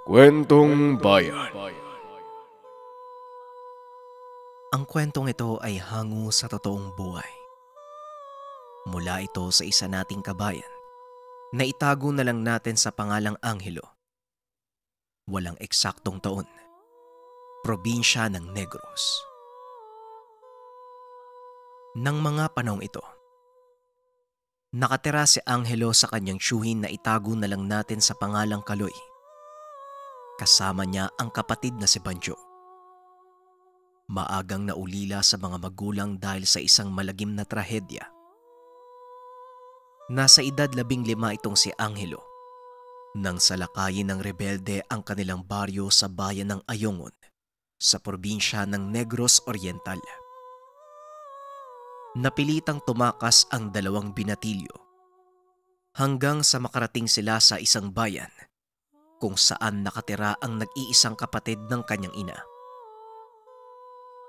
Kwentong Bayan. Ang kwentong ito ay hango sa totoong buhay. Mula ito sa isa nating kabayan na itago na lang natin sa pangalang Angelo. Walang eksaktong taon. Probinsya ng Negros. Nang mga panahong ito, nakatira si Angelo sa kanyang tiyuhin na itago na lang natin sa pangalang Kaloy. Kasama niya ang kapatid na si Banjo. Maagang naulila sa mga magulang dahil sa isang malagim na trahedya. Nasa edad 15 itong si Angelo nang salakayin ng rebelde ang kanilang baryo sa bayan ng Ayongon sa probinsya ng Negros Oriental. Napilitang tumakas ang dalawang binatilyo hanggang sa makarating sila sa isang bayan kung saan nakatira ang nag-iisang kapatid ng kanyang ina.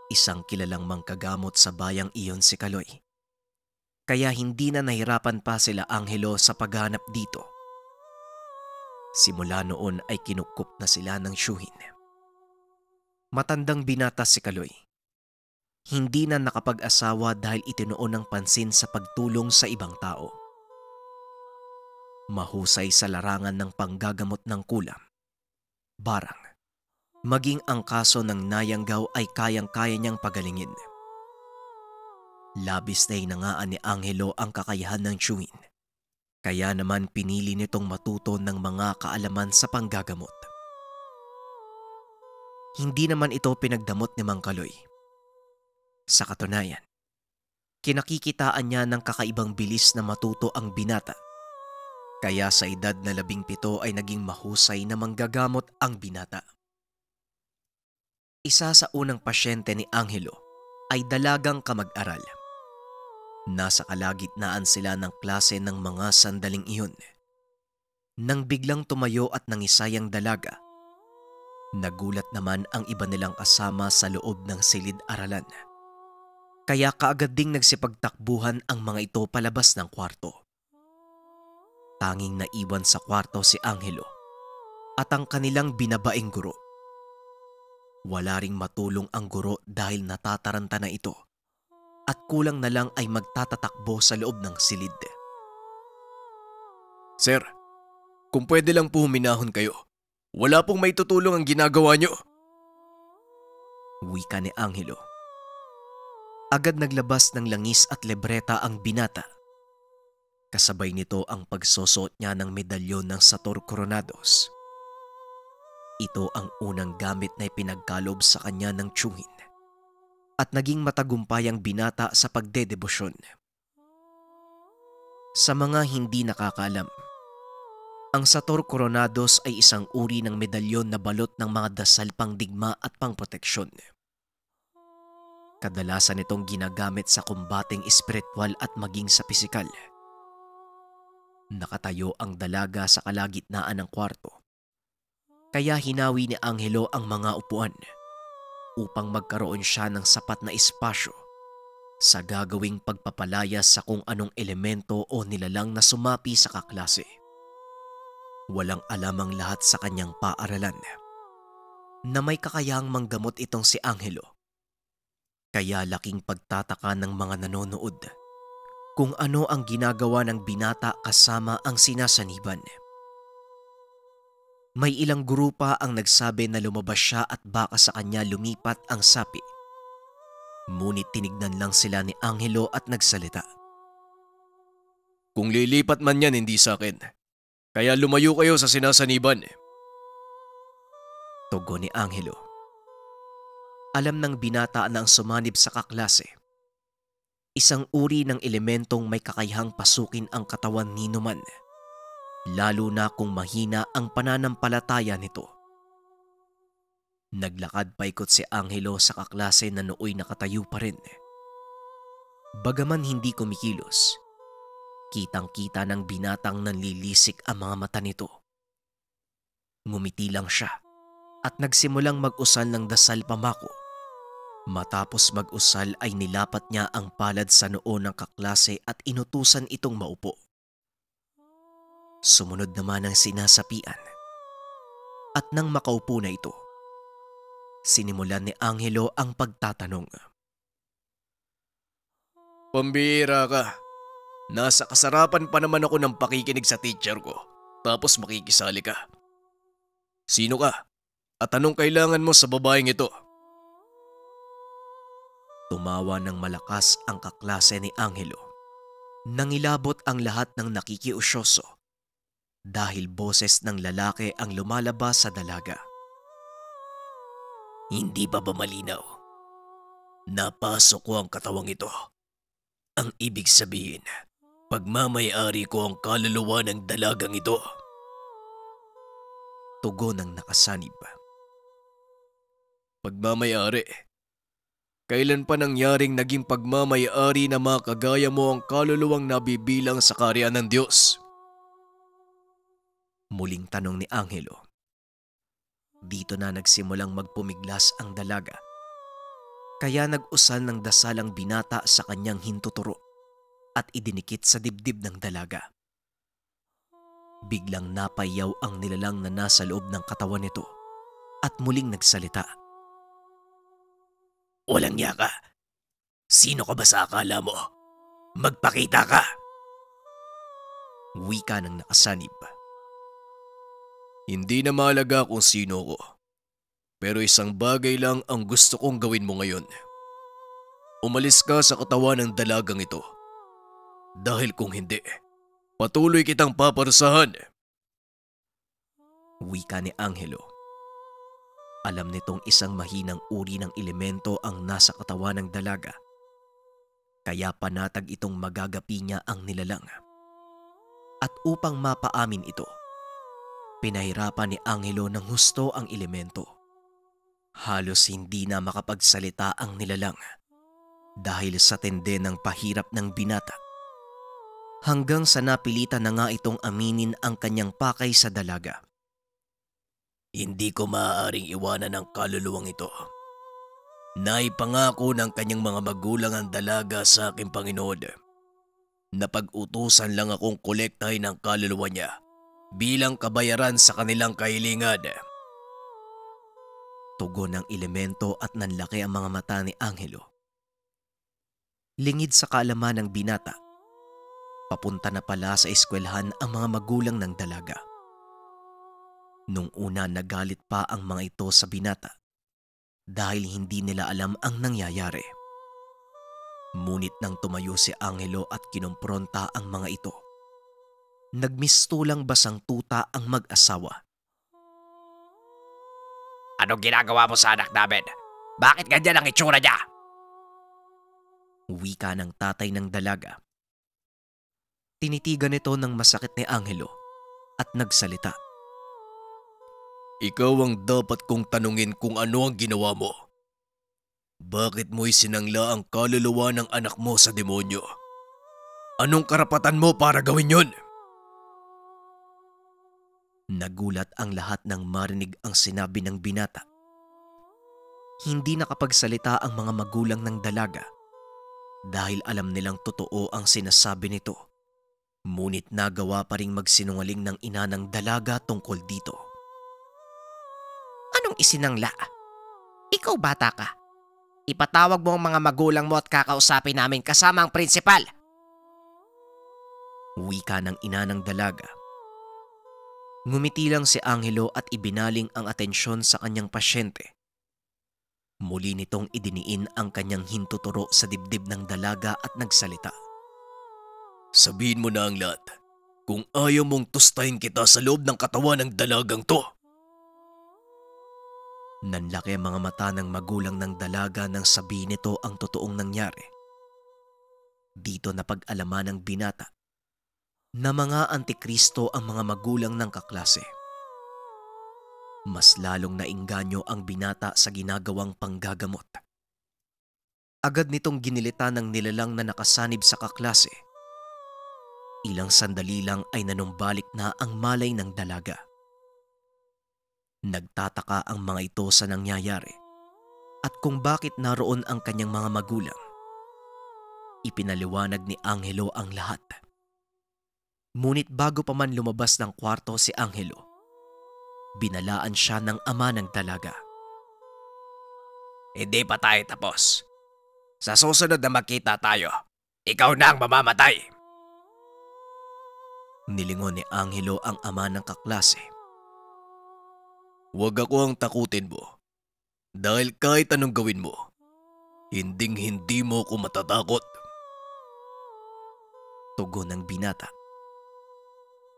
Isang kilalang mangkagamot sa bayang iyon si Kaloy. Kaya hindi na nahirapan pa sila Angelo sa paghanap dito. Simula noon ay kinukup na sila ng tiyuhin. Matandang binata si Kaloy. Hindi na nakapag-asawa dahil itinuon ng pansin sa pagtulong sa ibang tao. Mahusay sa larangan ng panggagamot ng kulam, barang, maging ang kaso ng nayanggaw ay kayang-kaya niyang pagalingin. Labis na hinangaan ni Angelo ang kakayahan ng tiyuhin. Kaya naman pinili nitong matuto ng mga kaalaman sa panggagamot. Hindi naman ito pinagdamot ni Mang Kaloy. Sa katunayan, kinakikitaan niya ng kakaibang bilis na matuto ang binata. Kaya sa edad na 17 ay naging mahusay na manggagamot ang binata. Isa sa unang pasyente ni Angelo ay dalagang kamag-aral. Nasa kalagitnaan sila ng klase ng mga sandaling iyon. Nang biglang tumayo at nangisayang dalaga, nagulat naman ang iba nilang kasama sa loob ng silid-aralan. Kaya kaagad ding nagsipagtakbuhan ang mga ito palabas ng kwarto. Tanging naiwan sa kwarto si Angelo at ang kanilang binabaing guro. Wala ring matulong ang guro dahil natataranta na ito. At kulang na lang ay magtatatakbo sa loob ng silid. Sir, kung pwede lang po huminahon kayo. Wala pong may tutulong ang ginagawa nyo. Wika ni Angelo. Agad naglabas ng langis at libreta ang binata. Kasabay nito ang pagsusuot niya ng medalyon ng Sator Coronados. Ito ang unang gamit na ipinagkalob sa kanya ng tiyuhin. At naging matagumpay ang binata sa pagdedebosyon. Sa mga hindi nakakaalam, ang Sator Coronados ay isang uri ng medalyon na balot ng mga dasal pangdigma at pangproteksyon. Kadalasan itong ginagamit sa kumbating espiritual at maging sa pisikal. Nakatayo ang dalaga sa kalagitnaan ng kwarto. Kaya hinawi ni Angelo ang mga upuan upang magkaroon siya ng sapat na espasyo sa gagawing pagpapalayas sa kung anong elemento o nilalang na sumapi sa kaklase. Walang alam ang lahat sa kanyang paaralan na may kakayahang manggamot itong si Angelo. Kaya laking pagtataka ng mga nanonood kung ano ang ginagawa ng binata kasama ang sinasaniban. May ilang guro pa ang nagsabi na lumabas siya at baka sa kanya lumipat ang sapi. Ngunit tinignan lang sila ni Angelo at nagsalita. Kung lilipat man yan, hindi sa akin. Kaya lumayo kayo sa sinasaniban. Tugon ni Angelo. Alam ng binata na ang sumanib sa kaklase. Isang uri ng elementong may kakayahang pasukin ang katawan ni numan. Lalo na kung mahina ang pananampalataya nito. Naglakad paikot si Angelo sa kaklase na nooy nakatayo pa rin. Bagaman hindi kumikilos, kitang-kita ng binatang nanlilisik ang mga mata nito. Ngumiti lang siya at nagsimulang mag-usal ng dasal pamako. Matapos mag-usal ay nilapat niya ang palad sa noo ng kaklase at inutusan itong maupo. Sumunod naman ang sinasapian. At nang makaupo na ito, sinimulan ni Angelo ang pagtatanong. Pambihira ka. Nasa kasarapan pa naman ako ng pakikinig sa teacher ko, tapos makikisali ka. Sino ka? At anong kailangan mo sa babaeng ito? Tumawa ng malakas ang kaklase ni Angelo. Nangilabot ang lahat ng nakikiusyoso dahil boses ng lalaki ang lumalabas sa dalaga. Hindi pa ba malinaw? Napasok ko ang katawang ito. Ang ibig sabihin, pagmamay-ari ko ang kaluluwa ng dalagang ito. Tugon ng nakasanib. Pagmamay-ari? Kailan pa nangyaring naging pagmamay-ari na makagaya mo ang kaluluwang nabibilang sa kaharian ng Diyos? Muling tanong ni Angelo. Dito na nagsimulang magpumiglas ang dalaga. Kaya nag-usal ng dasal ang binata sa kanyang hintuturo at idinikit sa dibdib ng dalaga. Biglang napayaw ang nilalang na nasa loob ng katawan nito at muling nagsalita. Walang niya ka. Sino ka ba sa akala mo? Magpakita ka! Wika ng nakasanib. Hindi na mahalaga kung sino ko. Pero isang bagay lang ang gusto kong gawin mo ngayon. Umalis ka sa katawan ng dalagang ito. Dahil kung hindi, patuloy kitang paparusahan. Wika ni Angelo. Alam nitong isang mahinang uri ng elemento ang nasa katawan ng dalaga. Kaya panatag itong magagapi niya ang nilalang. At upang mapaamin ito, pinahirapan ni Angelo ng husto ang elemento. Halos hindi na makapagsalita ang nilalang dahil sa tende ng pahirap ng binata. Hanggang sa napilitan na nga itong aminin ang kanyang pakay sa dalaga. Hindi ko maaaring iwanan ang kaluluwang ito. Naipangako ng kanyang mga magulang ang dalaga sa aking Panginoon na pag-utusan lang akong kolektahin ang kaluluwa niya bilang kabayaran sa kanilang kahilingan. Tugon ng elemento at nanlaki ang mga mata ni Angelo. Lingid sa kaalaman ng binata, papunta na pala sa eskwelahan ang mga magulang ng dalaga. Nung una nagalit pa ang mga ito sa binata dahil hindi nila alam ang nangyayari. Ngunit nang tumayo si Angelo at kinumpronta ang mga ito, nagmistulang basang tuta ang mag-asawa. Anong ginagawa mo sa anak namin? Bakit ganyan ang itsura niya? Wika ng tatay ng dalaga. Tinitigan ito ng masakit ni Angelo at nagsalita. Ikaw ang dapat kong tanungin kung ano ang ginawa mo. Bakit mo isinangla ang kaluluwa ng anak mo sa demonyo? Anong karapatan mo para gawin yon? Nagulat ang lahat nang marinig ang sinabi ng binata. Hindi nakapagsalita ang mga magulang ng dalaga dahil alam nilang totoo ang sinasabi nito. Ngunit nagawa pa ring magsinungaling ng ina ng dalaga tungkol dito. Anong isinangla? Ikaw bata ka. Ipatawag mo ang mga magulang mo at kakausapin namin kasama ang prinsipal. Wika ng ina ng dalaga. Ngumiti lang si Angelo at ibinaling ang atensyon sa kanyang pasyente. Muli nitong idiniin ang kanyang hintuturo sa dibdib ng dalaga at nagsalita. Sabihin mo na ang lahat kung ayaw mong tustahin kita sa loob ng katawan ng dalagang to. Nanlaki ang mga mata ng magulang ng dalaga nang sabihin nito ang totoong nangyari. Dito napag-alaman ng binata na mga antikristo ang mga magulang ng kaklase. Mas lalong nainganyo ang binata sa ginagawang panggagamot. Agad nitong ginilitan ng nilalang na nakasanib sa kaklase. Ilang sandali lang ay nanumbalik na ang malay ng dalaga. Nagtataka ang mga ito sa nangyayari at kung bakit naroon ang kanyang mga magulang. Ipinaliwanag ni Angelo ang lahat. Ngunit bago pa man lumabas ng kwarto si Angelo, Binalaan siya ng ama ng dalaga. Hindi pa tayo tapos. Sa susunod na magkita tayo, ikaw na ang mamamatay. Nilingon ni Angelo ang ama ng kaklase. Huwag ako ang takutin mo. Dahil kahit anong gawin mo, hindi mo ko matatakot. Tugon ng binata.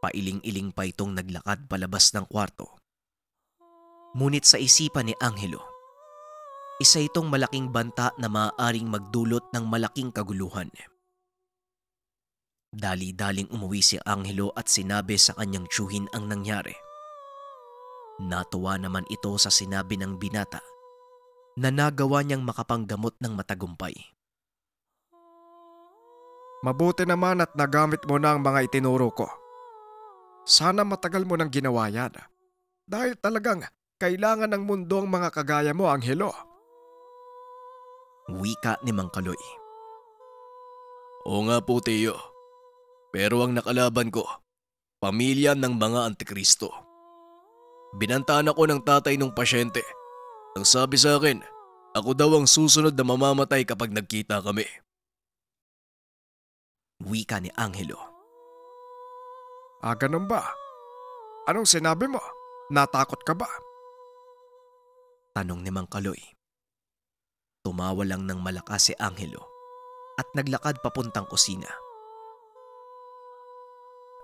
Pailing-iling pa itong naglakad palabas ng kwarto. Ngunit sa isipan ni Angelo, isa itong malaking banta na maaaring magdulot ng malaking kaguluhan. Dali-daling umuwi si Angelo at sinabi sa kanyang tiyuhin ang nangyari. Natuwa naman ito sa sinabi ng binata na nagawa niyang makapanggamot ng matagumpay. Mabuti naman at nagamit mo na ang mga itinuro ko. Sana matagal mo nang ginawa yan. Dahil talagang kailangan ng mundo ang mga kagaya mo, Angelo. Wika ni Mang Kaloy. Oo nga po, Teo. Pero ang nakalaban ko, pamilya ng mga Antikristo. Binantaan ako ng tatay ng pasyente. Ang sabi sa akin, ako daw ang susunod na mamamatay kapag nagkita kami. Wika ni Angelo. Ganun ba? Anong sinabi mo? Natakot ka ba? Tanong ni Mang Kaloy. Tumawa lang ng malakas si Angelo at naglakad papuntang kusina.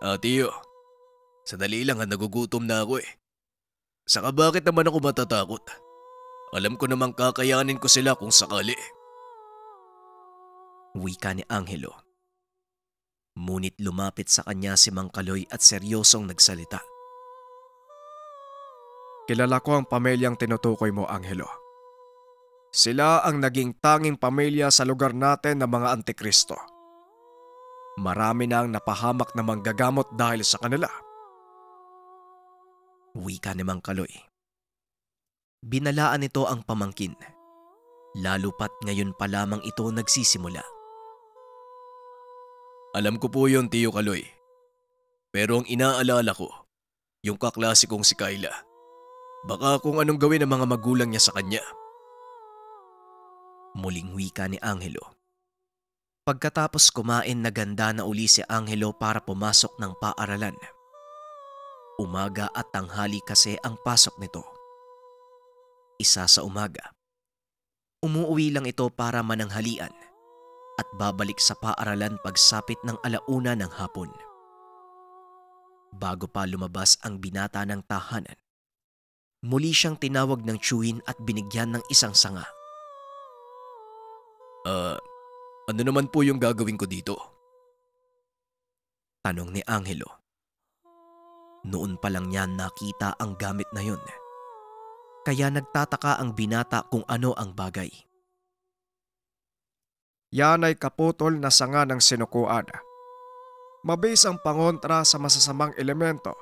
Teo, sadali lang nagugutom na ako eh. Saka bakit naman ako matatakot? Alam ko namang kakayanin ko sila kung sakali. Wika ni Angelo. Ngunit lumapit sa kanya si Mang Kaloy at seryosong nagsalita. Kilala ko ang pamilyang tinutukoy mo, Angelo. Sila ang naging tanging pamilya sa lugar natin ng mga Antikristo. Marami na ang napahamak na manggagamot dahil sa kanila. Wika ni Mang Kaloy. Binalaan nito ang pamangkin, lalo pat ngayon pa lamang ito nagsisimula. Alam ko po yun, Tio Kaloy. Pero ang inaalala ko, yung kaklase kong si Kyla. Baka kung anong gawin ng mga magulang niya sa kanya. Muling wika ni Angelo. Pagkatapos kumain, naganda na uli si Angelo para pumasok ng paaralan. Umaga at tanghali kasi ang pasok nito. Isa sa umaga. Umuwi lang ito para mananghalian at babalik sa paaralan pagsapit ng 1:00 ng hapon. Bago pa lumabas ang binata ng tahanan, muli siyang tinawag ng tiyuhin at binigyan ng isang sanga. Ano naman po yung gagawin ko dito? Tanong ni Angelo. Noon pa lang niya nakita ang gamit na yun. Kaya nagtataka ang binata kung ano ang bagay. Yan ay kaputol na sanga ng sinukuan. Mabis ang pangontra sa masasamang elemento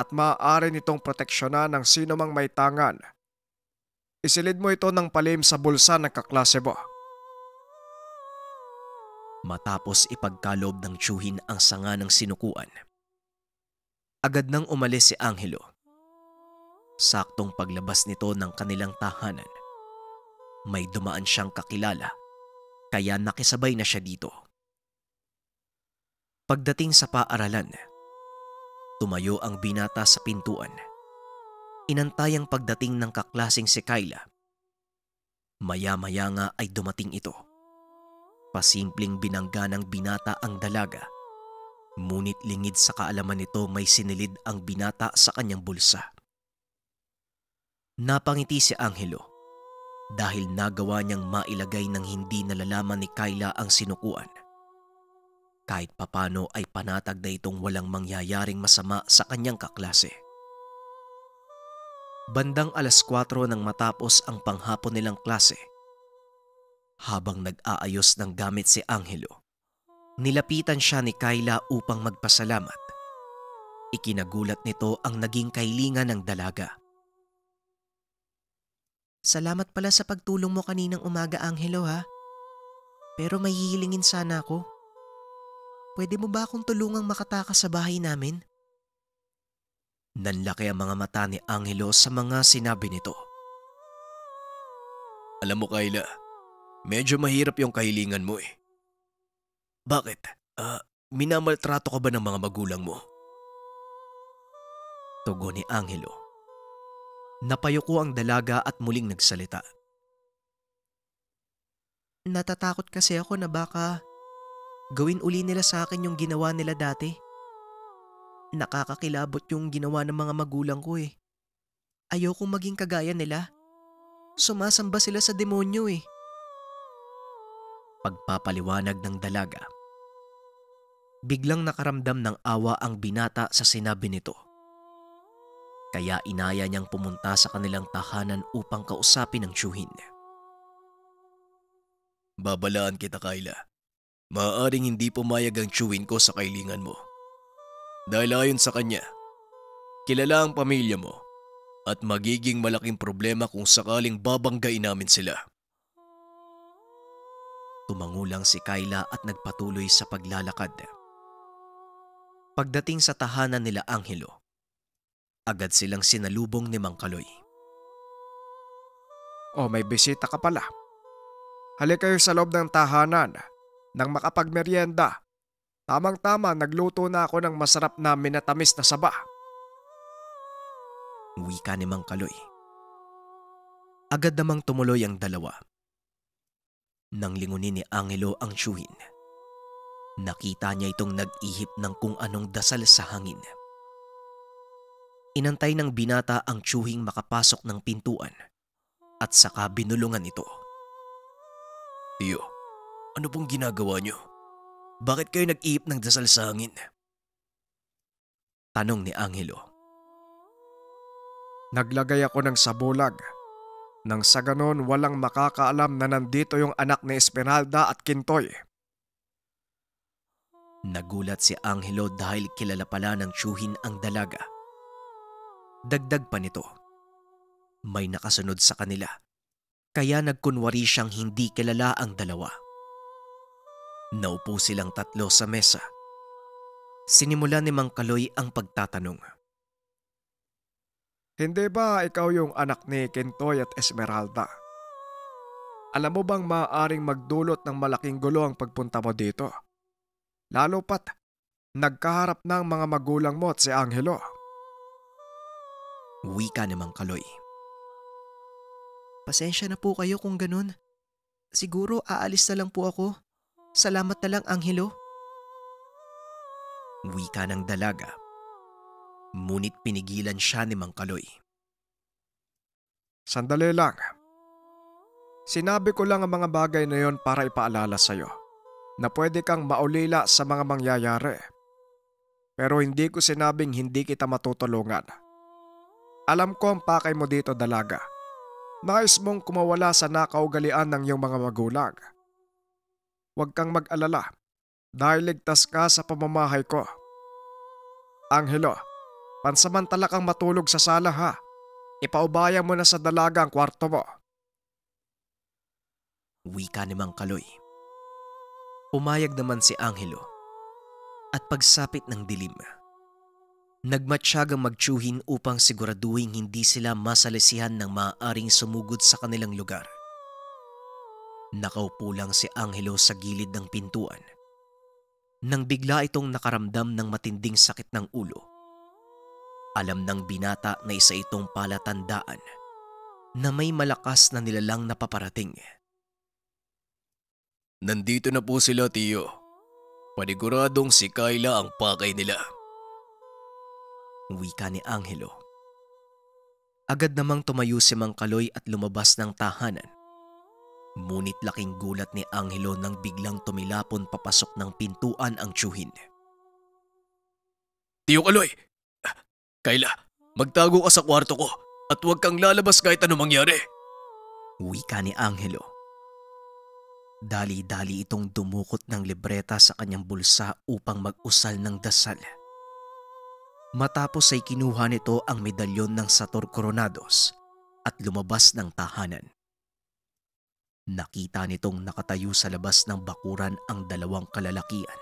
at maaari nitong proteksyonan ng sino mang may tangan. Isilid mo ito ng palihim sa bulsa ng kaklase mo. Matapos ipagkaloob ng tiyuhin ang sanga ng sinukuan, agad nang umalis si Angelo. Saktong paglabas nito ng kanilang tahanan, may dumaan siyang kakilala, kaya nakisabay na siya dito. Pagdating sa paaralan, tumayo ang binata sa pintuan. Inantay ang pagdating ng kaklaseng si Kyla. Maya-maya nga ay dumating ito. Pasimpleng binangga ng binata ang dalaga, ngunit lingid sa kaalaman nito may sinilid ang binata sa kanyang bulsa. Napangiti si Angelo dahil nagawa niyang mailagay ng hindi nalalaman ni Kyla ang sinukuan. Kahit papano ay panatag na itong walang mangyayaring masama sa kanyang kaklase. Bandang 4:00 nang matapos ang panghapon nilang klase, habang nag-aayos ng gamit si Angelo, nilapitan siya ni Kyla upang magpasalamat. Ikinagulat nito ang naging kahilingan ng dalaga. Salamat pala sa pagtulong mo kaninang umaga, Angelo, ha? Pero may hihilingin sana ako. Pwede mo ba akong tulungang makatakas sa bahay namin? Nanlaki ang mga mata ni Angelo sa mga sinabi nito. Alam mo Kayla, medyo mahirap yung kahilingan mo eh. Bakit? Minamaltrato ka ba ng mga magulang mo? Tugon ni Angelo. Napayuko ang dalaga at muling nagsalita. Natatakot kasi ako na baka gawin uli nila sa akin yung ginawa nila dati. Nakakakilabot yung ginawa ng mga magulang ko eh. Ayokong maging kagaya nila. Sumasamba sila sa demonyo eh. Pagpapaliwanag ng dalaga. Biglang nakaramdam ng awa ang binata sa sinabi nito. Kaya inaya niyang pumunta sa kanilang tahanan upang kausapin ang tiyuhin. Babalaan kita Kayla. Maaaring hindi pumayag ang tiyuhin ko sa kahilingan mo. Dahil ayon sa kanya, kilala ang pamilya mo at magiging malaking problema kung sakaling babanggain namin sila. Tumango lang si Kayla at nagpatuloy sa paglalakad. Pagdating sa tahanan nila Angelo, agad silang sinalubong ni Mang Kaloy. Oh, may bisita ka pala. Halika kayo sa loob ng tahanan nang makapagmeryenda. Tamang-tama, nagluto na ako ng masarap na minatamis na saba. Wika ni Mang Kaloy. Agad namang tumuloy ang dalawa. Nang lingunin ni Angelo ang tiyuhin, nakita niya itong nag-ihip ng kung anong dasal sa hangin. Inantay ng binata ang tiyuhing makapasok ng pintuan at saka binulungan ito. Tiyo, ano pong ginagawa niyo? Bakit kayo nag-iip ng dasal sa hangin? Tanong ni Angelo. Naglagay ako ng sabulag nang sa ganon walang makakaalam na nandito yung anak ni Esmeralda at Kintoy. Nagulat si Angelo dahil kilala pala ng tiyuhin ang dalaga. Dagdag pa nito, may nakasunod sa kanila, kaya nagkunwari siyang hindi kilala ang dalawa. Naupo silang tatlo sa mesa. Sinimula ni Mang Kaloy ang pagtatanong. Hindi ba ikaw yung anak ni Kintoy at Esmeralda? Alam mo bang maaaring magdulot ng malaking gulo ang pagpunta mo dito? Lalo pat, nagkaharap ng mga magulang mo at si Angelo. Wika ni Mang Kaloy. Pasensya na po kayo kung ganun. Siguro aalis na lang po ako. Salamat na lang, Angelo. Wika ng dalaga. Ngunit pinigilan siya ni Mang Kaloy. Sandali lang. Sinabi ko lang ang mga bagay na yon para ipaalala sa'yo na pwede kang maulila sa mga mangyayari. Pero hindi ko sinabing hindi kita matutulungan. Alam ko ang pakay mo dito, dalaga. Nais mong kumawala sa nakaugalian ng iyong mga magulang. Huwag kang mag-alala dahil ligtas ka sa pamamahay ko. Angelo, pansamantala kang matulog sa sala ha. Ipaubaya mo na sa dalaga ang kwarto mo. Wika ni Mang Kaloy. Pumayag naman si Angelo at pagsapit ng dilim, nagmatyagang magtiyuhin upang siguraduhin hindi sila masalisihan ng maaaring sumugod sa kanilang lugar. Nakaupo lang si Angelo sa gilid ng pintuan nang bigla itong nakaramdam ng matinding sakit ng ulo. Alam ng binata na isa itong palatandaan na may malakas na nilalang na paparating. Nandito na po sila, tiyo. Paniguradong si Kayla ang pakay nila. Wika ni Angelo. Agad namang tumayo si Mang Kaloy at lumabas ng tahanan. Ngunit laking gulat ni Angelo nang biglang tumilapon papasok ng pintuan ang tiyuhin. Tiyo Kaloy! Kayla, magtago ka sa kwarto ko at huwag kang lalabas kahit ano mangyari. Wika ni Angelo. Dali-dali itong dumukot ng libreta sa kanyang bulsa upang mag-usal ng dasal. Matapos ay kinuha nito ang medalyon ng Sator Coronados at lumabas ng tahanan. Nakita nitong nakatayo sa labas ng bakuran ang dalawang kalalakian.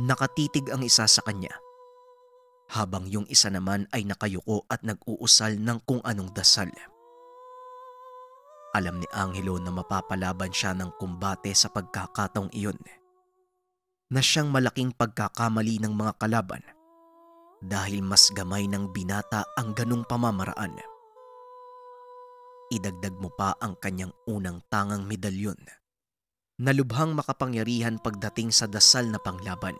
Nakatitig ang isa sa kanya habang yung isa naman ay nakayuko at nag-uusal ng kung anong dasal. Alam ni Angelo na mapapalaban siya ng kumbate sa pagkakataong iyon, na siyang malaking pagkakamali ng mga kalaban dahil mas gamay ng binata ang ganong pamamaraan. Idagdag mo pa ang kanyang unang tangang medalyon na lubhang makapangyarihan pagdating sa dasal na panglaban.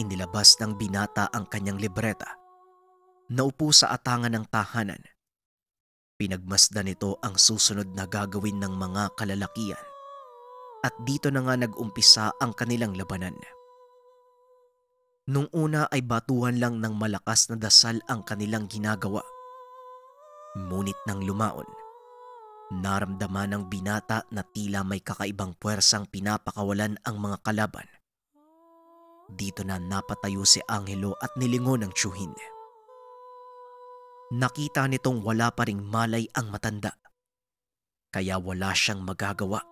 Inilabas ng binata ang kanyang libreta, naupo sa atangan ng tahanan. Pinagmasdan nito ang susunod na gagawin ng mga kalalakian at dito na nga nag-umpisa ang kanilang labanan. Nung una ay batuhan lang ng malakas na dasal ang kanilang ginagawa. Ngunit nang lumaon, naramdaman ng binata na tila may kakaibang puwersang pinapakawalan ang mga kalaban. Dito na napatayo si Angelo at nilingon ng tiyuhin. Nakita nitong wala pa ring malay ang matanda, kaya wala siyang magagawa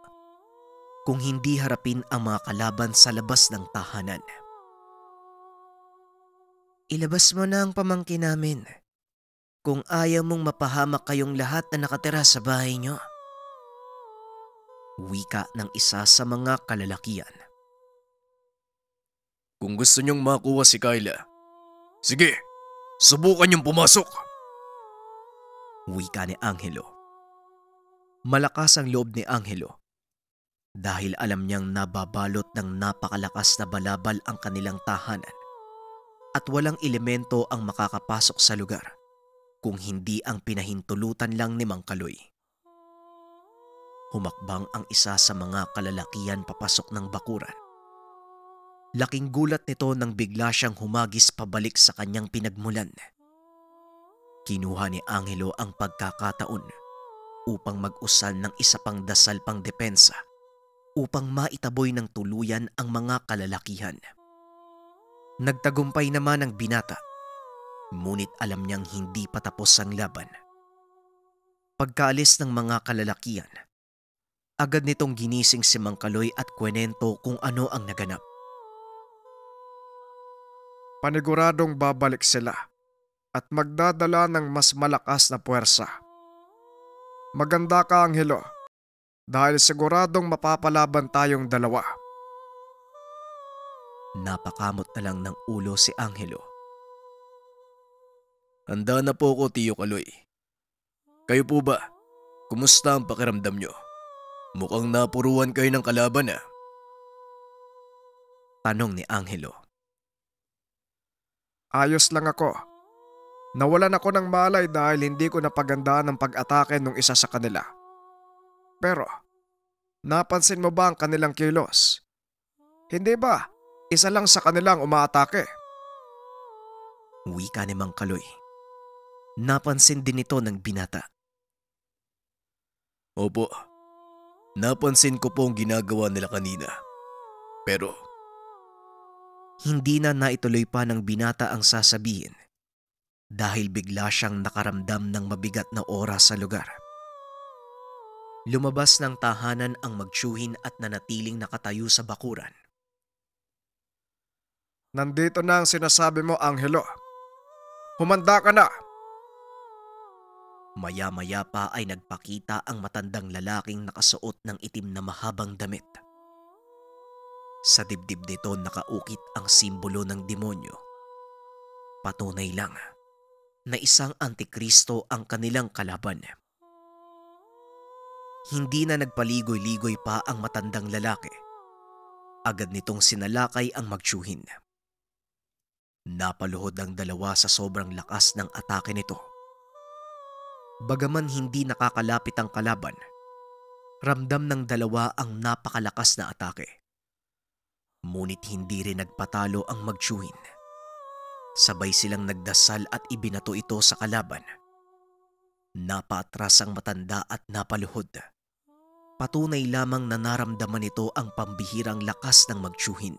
kung hindi harapin ang mga kalaban sa labas ng tahanan. Ilabas mo na ang pamangkin namin kung ayaw mong mapahamak kayong lahat na nakatira sa bahay niyo. Wika ng isa sa mga kalalakian. Kung gusto niyong makuha si Kyla, sige, subukan niyong pumasok. Wika ni Angelo. Malakas ang loob ni Angelo dahil alam niyang nababalot ng napakalakas na balabal ang kanilang tahanan at walang elemento ang makakapasok sa lugar kung hindi ang pinahintulutan lang ni Mang Kaloy. Humakbang ang isa sa mga kalalakian papasok ng bakuran. Laking gulat nito nang bigla siyang humagis pabalik sa kanyang pinagmulan. Kinuha ni Angelo ang pagkakataon upang mag-usal ng isa pang dasal pang depensa upang maitaboy ng tuluyan ang mga kalalakihan. Nagtagumpay naman ang binata, ngunit alam niyang hindi pa tapos ang laban. Pagkaalis ng mga kalalakian, agad nitong ginising si Mang Kaloy at kwenento kung ano ang naganap. Paniguradong babalik sila at magdadala ng mas malakas na puwersa. Maganda ka, Angelo, dahil siguradong mapapalaban tayong dalawa. Napakamot na lang ng ulo si Angelo. Handa na po ako, Tiyo Kaloy. Kayo po ba? Kumusta ang pakiramdam niyo? Mukhang napuruan kayo ng kalaban ah. Tanong ni Angelo. Ayos lang ako. Nawalan ako ng malay dahil hindi ko napagandaan ang pag-atake ng isa sa kanila. Pero, napansin mo ba ang kanilang kilos? Hindi ba? Isa lang sa kanilang umaatake. Wika ni Mang Kaloy. Napansin din ito ng binata. Opo, napansin ko po ang ginagawa nila kanina. Pero, hindi na naituloy pa ng binata ang sasabihin dahil bigla siyang nakaramdam ng mabigat na oras sa lugar. Lumabas ng tahanan ang magtiyuhin at nanatiling nakatayo sa bakuran. Nandito na ang sinasabi mo, Angelo. Humanda ka na! Maya-maya pa ay nagpakita ang matandang lalaking nakasuot ng itim na mahabang damit. Sa dibdib nito nakaukit ang simbolo ng demonyo. Patunay lang na isang antikristo ang kanilang kalaban. Hindi na nagpaligoy-ligoy pa ang matandang lalaki. Agad nitong sinalakay ang magtiyuhin. Napaluhod ang dalawa sa sobrang lakas ng atake nito. Bagaman hindi nakakalapit ang kalaban, ramdam ng dalawa ang napakalakas na atake. Ngunit hindi rin nagpatalo ang magtiyuhin. Sabay silang nagdasal at ibinato ito sa kalaban. Napaatras ang matanda at napaluhod. Patunay lamang na naramdaman nito ang pambihirang lakas ng magtiyuhin.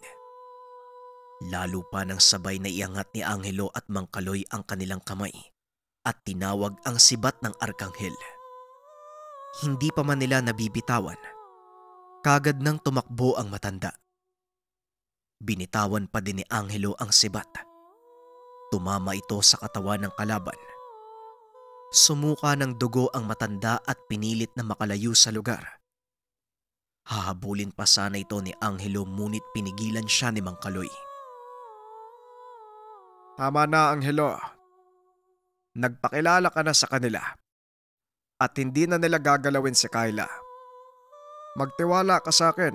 Lalo pa nang sabay na iangat ni Angelo at Mang Kaloy ang kanilang kamay at tinawag ang sibat ng Arkanghel. Hindi pa man nila nabibitawan. Kagad nang tumakbo ang matanda. Binitawan pa din ni Angelo ang sibat Tumama ito sa katawan ng kalaban. Sumuka ng dugo ang matanda at pinilit na makalayo sa lugar. Hahabulin pa sana ito ni Angelo ngunit pinigilan siya ni Mang Kaloy. Tama na, Angelo. Nagpakilala ka na sa kanila at hindi na nila gagalawin si Kyla. Magtiwala ka sa akin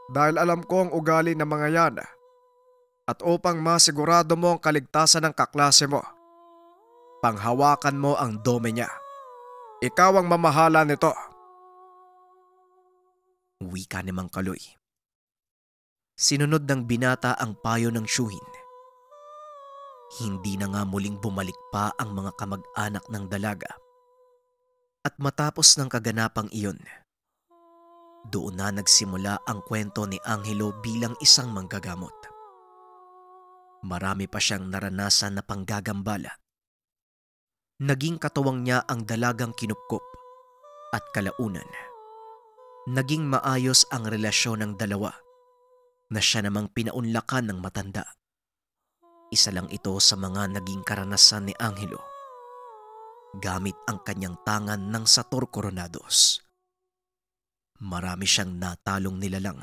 dahil alam ko ang ugali ng mga yan at upang masigurado mo ang kaligtasan ng kaklase mo, panghawakan mo ang dome niya. Ikaw ang mamahala nito. Wika ni Mang Kaloy. Sinunod ng binata ang payo ng tiyuhin. Hindi na nga muling bumalik pa ang mga kamag-anak ng dalaga. At matapos ng kaganapang iyon, doon na nagsimula ang kwento ni Angelo bilang isang manggagamot. Marami pa siyang naranasan na panggagambala. Naging katuwang niya ang dalagang kinupkop at kalaunan. Naging maayos ang relasyon ng dalawa na siya namang pinaunlakan ng matanda. Isa lang ito sa mga naging karanasan ni Angelo gamit ang kanyang tangan ng Sator Coronados. Marami siyang natalong nilalang.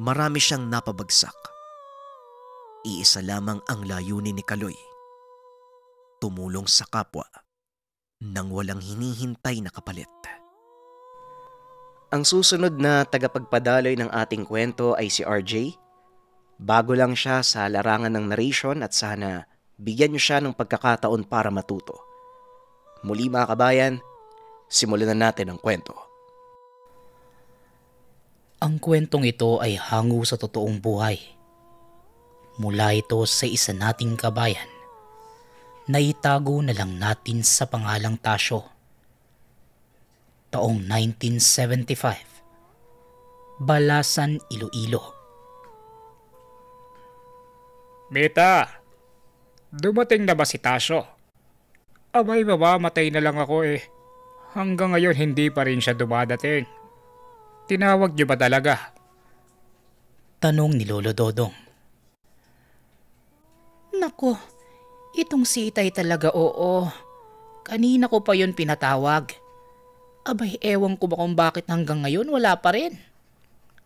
Marami siyang napabagsak. Iisa lamang ang layunin ni Kaloy. Tumulong sa kapwa nang walang hinihintay na kapalit. Ang susunod na tagapagpadaloy ng ating kwento ay si RJ. Bago lang siya sa larangan ng narration at sana bigyan niyo siya ng pagkakataon para matuto. Muli mga kabayan, simulan na natin ang kwento. Ang kwentong ito ay hango sa totoong buhay. Mula ito sa isa nating kabayan na itago na lang natin sa pangalang Tasyo. Taong 1975, Balasan, Iloilo. Mita, dumating na ba si Tasyo? Abay, mamamatay na lang ako eh. Hanggang ngayon hindi pa rin siya dumadating. Tinawag niyo ba talaga? Tanong ni Lolo Dodong. Nako, itong si Itay talaga oo. Kanina ko pa yun pinatawag. Abay, ewan ko ba kung bakit hanggang ngayon wala pa rin.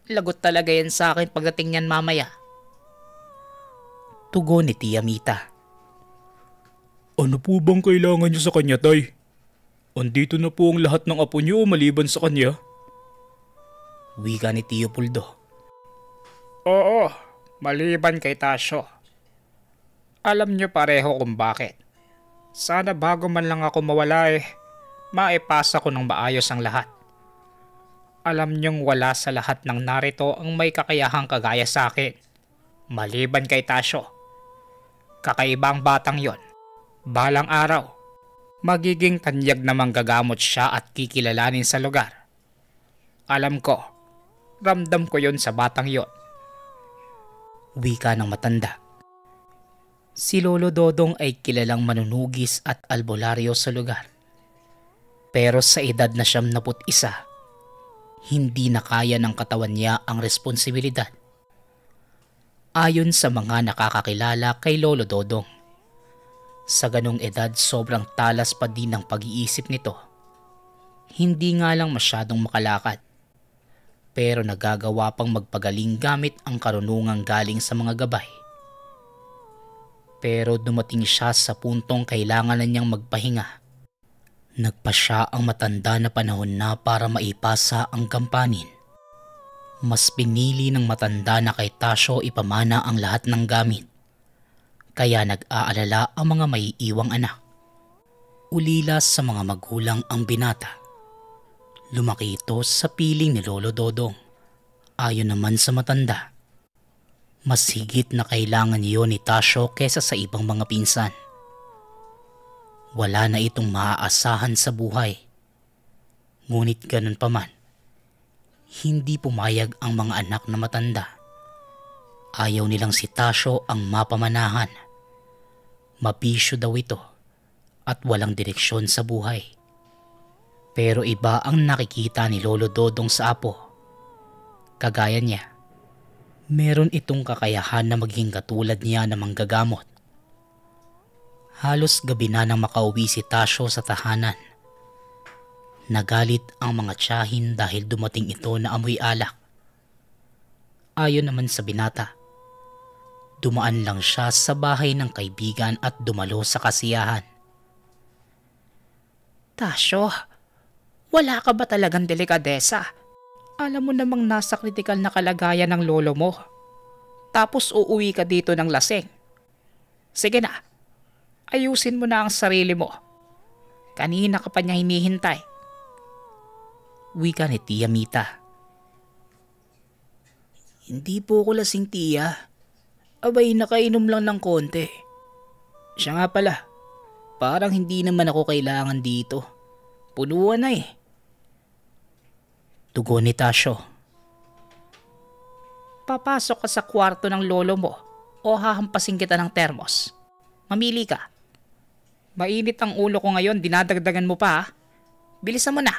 Lagot talaga yan sa akin pagdating niyan mamaya. Tugon ni Tia Mita. Ano po bang kailangan niyo sa kanya, Tay? Andito na po ang lahat ng apo niyo maliban sa kanya. Wika ni Tio Puldo. Oo, maliban kay Tasyo. Alam niyo pareho kung bakit. Sana bago man lang ako mawala maipasa ko ng maayos ang lahat. Alam niyong wala sa lahat ng narito ang may kakayahang kagaya sa akin. Maliban kay Tasyo. Kakaibang batang yon. Balang araw, magiging tanyag na manggagamot siya at kikilalanin sa lugar. Alam ko, ramdam ko yon sa batang yon. Wika ng matanda. Si Lolo Dodong ay kilalang manunugis at albularyo sa lugar. Pero sa edad na 71, hindi na kaya ng katawan niya ang responsibilidad. Ayon sa mga nakakakilala kay Lolo Dodong, sa ganong edad sobrang talas pa din ng pag-iisip nito. Hindi nga lang masyadong makalakad, pero nagagawa pang magpagaling gamit ang karunungang galing sa mga gabay. Pero dumating siya sa puntong kailangan na niyang magpahinga. Nagpa siya ang matanda na panahon na para maipasa ang gampanin. Mas pinili ng matanda na kay Tasyo ipamana ang lahat ng gamit. Kaya nag-aalala ang mga maiiwang anak. Ulila sa mga magulang ang binata. Lumaki ito sa piling ni Lolo Dodong. Ayon naman sa matanda, mas higit na kailangan niyo ni Tasyo kesa sa ibang mga pinsan. Wala na itong maaasahan sa buhay. Ngunit ganun pa man, hindi pumayag ang mga anak na matanda. Ayaw nilang si Tasyo ang mapamanahan. Mabisyo daw ito at walang direksyon sa buhay. Pero iba ang nakikita ni Lolo Dodong sa apo. Kagaya niya, meron itong kakayahan na maging katulad niya na manggagamot. Halos gabi na nang makauwi si Tasyo sa tahanan. Nagalit ang mga tiyahin dahil dumating ito na amoy alak. Ayon naman sa binata, dumaan lang siya sa bahay ng kaibigan at dumalo sa kasiyahan. Tasyo, wala ka ba talagang delikadesa? Alam mo namang nasa kritikal na kalagayan ng lolo mo. Tapos uuwi ka dito ng lasing. Sige na, ayusin mo na ang sarili mo. Kanina ka pa niya hinihintay. Wika ni Tia Mita. Hindi po ako lasing, tiya. Abay, nakainom lang ng konti. Siya nga pala, parang hindi naman ako kailangan dito. Punuan na eh. Tugon ni Tasyo. Papasok ka sa kwarto ng lolo mo o hahampasin kita ng termos. Mamili ka. Mainit ang ulo ko ngayon, dinadagdagan mo pa ha. Bilisan mo na.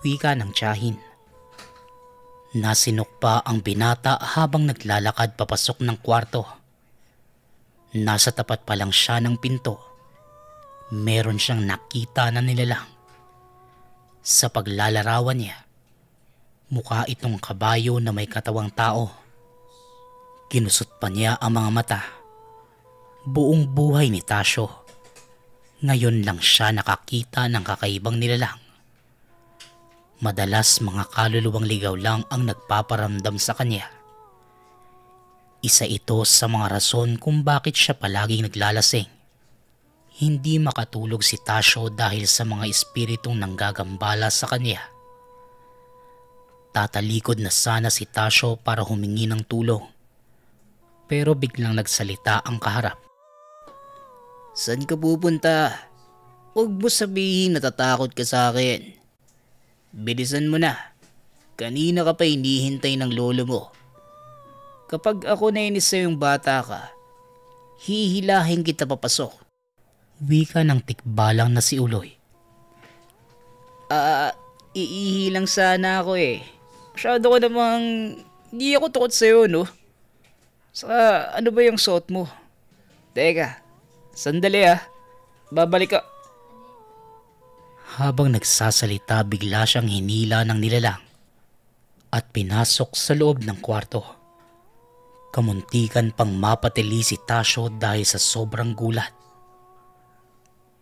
Wika ng tiyahin. Nasinok pa ang binata habang naglalakad papasok ng kwarto. Nasa tapat pa lang siya ng pinto. Meron siyang nakita na nilalang. Sa paglalarawan niya, mukha itong kabayo na may katawang tao. Ginusot pa niya ang mga mata. Buong buhay ni Tasyo. Ngayon lang siya nakakita ng kakaibang nilalang. Madalas mga kaluluwang ligaw lang ang nagpaparamdam sa kanya. Isa ito sa mga rason kung bakit siya palaging naglalasing. Hindi makatulog si Tasyo dahil sa mga espiritong nanggagambala sa kanya. Tatalikod na sana si Tasyo para humingi ng tulong. Pero biglang nagsalita ang kaharap. Saan ka pupunta? Huwag mo sabihin natatakot ka sa akin. Bilisan mo na. Kanina ka pa hinihintay ng lolo mo. Kapag ako nainis sa yung bata ka, hihilahin kita papasok. Wika ng tikbalang na si Uloy. Iihi lang sana ako eh. Masyado ko namang hindi ako tukot sa'yo, no? Saka ano ba yung suot mo? Teka, sandali ah. Babalik ka. Habang nagsasalita, bigla siyang hinila ng nilalang at pinasok sa loob ng kwarto. Kamuntikan pang mapatili si Tasyo dahil sa sobrang gulat.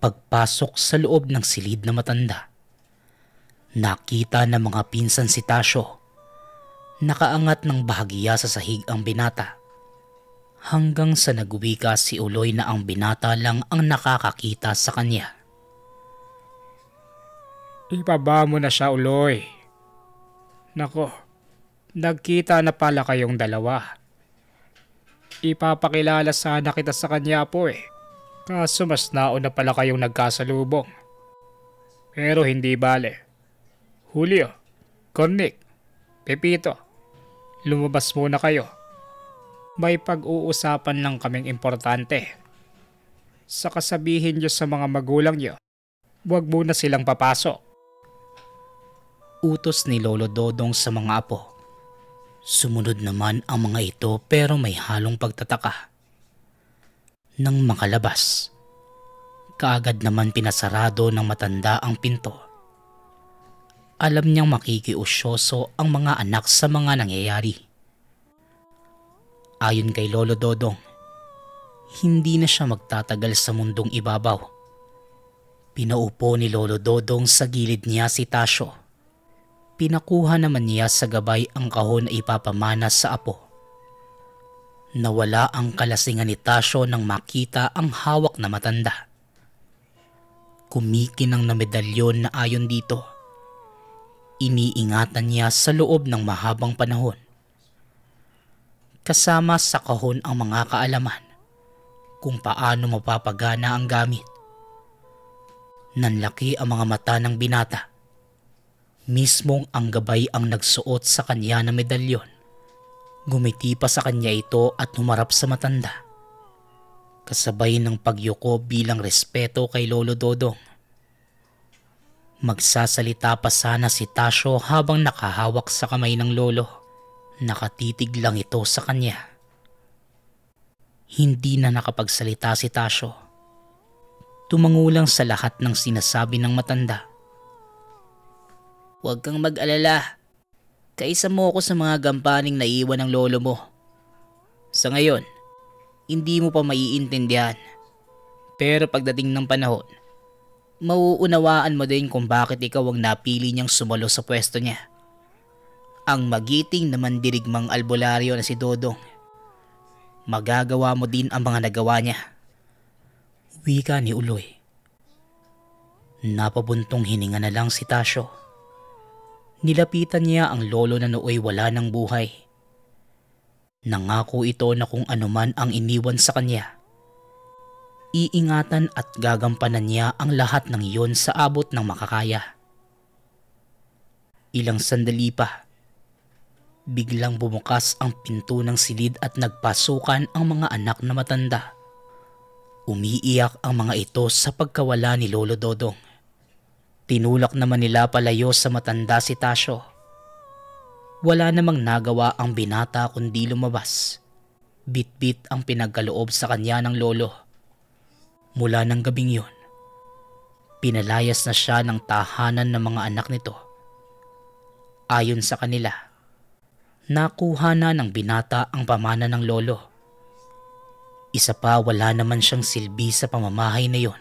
Pagpasok sa loob ng silid na matanda, nakita ng mga pinsan si Tasyo. Nakaangat ng bahagya sa sahig ang binata. Hanggang sa nagwika si Uloy na ang binata lang ang nakakakita sa kanya. Ibaba mo na siya, Uloy. Nako, nagkita na pala kayong dalawa. Ipapakilala sana kita sa kanya po eh. Kaso mas nauna pala kayong nagkasalubong. Pero hindi bale. Julio, Cornic, Pepito, lumabas muna kayo. May pag-uusapan lang kaming importante. Saka sabihin niyo sa mga magulang niyo, huwag muna silang papasok. Utos ni Lolo Dodong sa mga apo. Sumunod naman ang mga ito pero may halong pagtataka. Nang makalabas, kaagad naman pinasarado ng matanda ang pinto. Alam niyang makikiusyoso ang mga anak sa mga nangyayari. Ayon kay Lolo Dodong, hindi na siya magtatagal sa mundong ibabaw. Pinaupo ni Lolo Dodong sa gilid niya si Tasyo. Pinakuha naman niya sa gabay ang kahon na ipapamana sa apo. Nawala ang kalasingan ni Tasyo nang makita ang hawak na matanda. Kumikinang na medalyon na ayon dito. Iniingatan niya sa loob ng mahabang panahon. Kasama sa kahon ang mga kaalaman kung paano mapapagana ang gamit. Nanlaki ang mga mata ng binata. Mismong ang gabay ang nagsuot sa kanya na medalyon. Gumiti pa sa kanya ito at humarap sa matanda. Kasabay ng pagyuko bilang respeto kay Lolo Dodong. Magsasalita pa sana si Tasyo habang nakahawak sa kamay ng lolo. Nakatitig lang ito sa kanya. Hindi na nakapagsalita si Tasyo. Tumango lang sa lahat ng sinasabi ng matanda. Huwag kang mag-alala. Kaisa mo ako sa mga gampaning naiwan ng lolo mo. Sa ngayon, hindi mo pa maiintindihan. Pero pagdating ng panahon, mauunawaan mo din kung bakit ikaw ang napili niyang sumalo sa pwesto niya. Ang magiting na mandirigmang albularyo na si Dodong. Magagawa mo din ang mga nagawa niya. Wika ni Uloy. Napabuntong hininga na lang si Tasyo. Nilapitan niya ang lolo na nooy wala ng buhay. Nangako ito na kung anuman ang iniwan sa kanya, iingatan at gagampanan niya ang lahat ng iyon sa abot ng makakaya. Ilang sandali pa, biglang bumukas ang pinto ng silid at nagpasukan ang mga anak na matanda. Umiiyak ang mga ito sa pagkawala ni Lolo Dodong. Tinulak naman nila palayo sa matanda si Tasyo. Wala namang nagawa ang binata kundi lumabas. Bit-bit ang pinagkaloob sa kanya ng lolo. Mula ng gabing yun, pinalayas na siya ng tahanan ng mga anak nito. Ayon sa kanila, nakuha na ng binata ang pamana ng lolo. Isa pa, wala naman siyang silbi sa pamamahay na yon.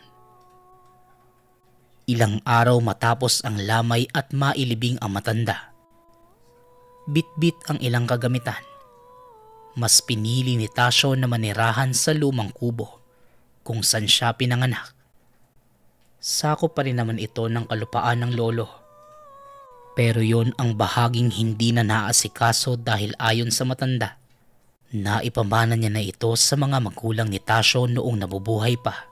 Ilang araw matapos ang lamay at mailibing ang matanda, bit-bit ang ilang kagamitan. Mas pinili ni Tasyo na manirahan sa lumang kubo kung saan siya pinanganak. Sakop pa rin naman ito ng kalupaan ng lolo. Pero yon ang bahaging hindi na naasikaso dahil ayon sa matanda, naipamana niya na ito sa mga magulang ni Tasyo noong nabubuhay pa.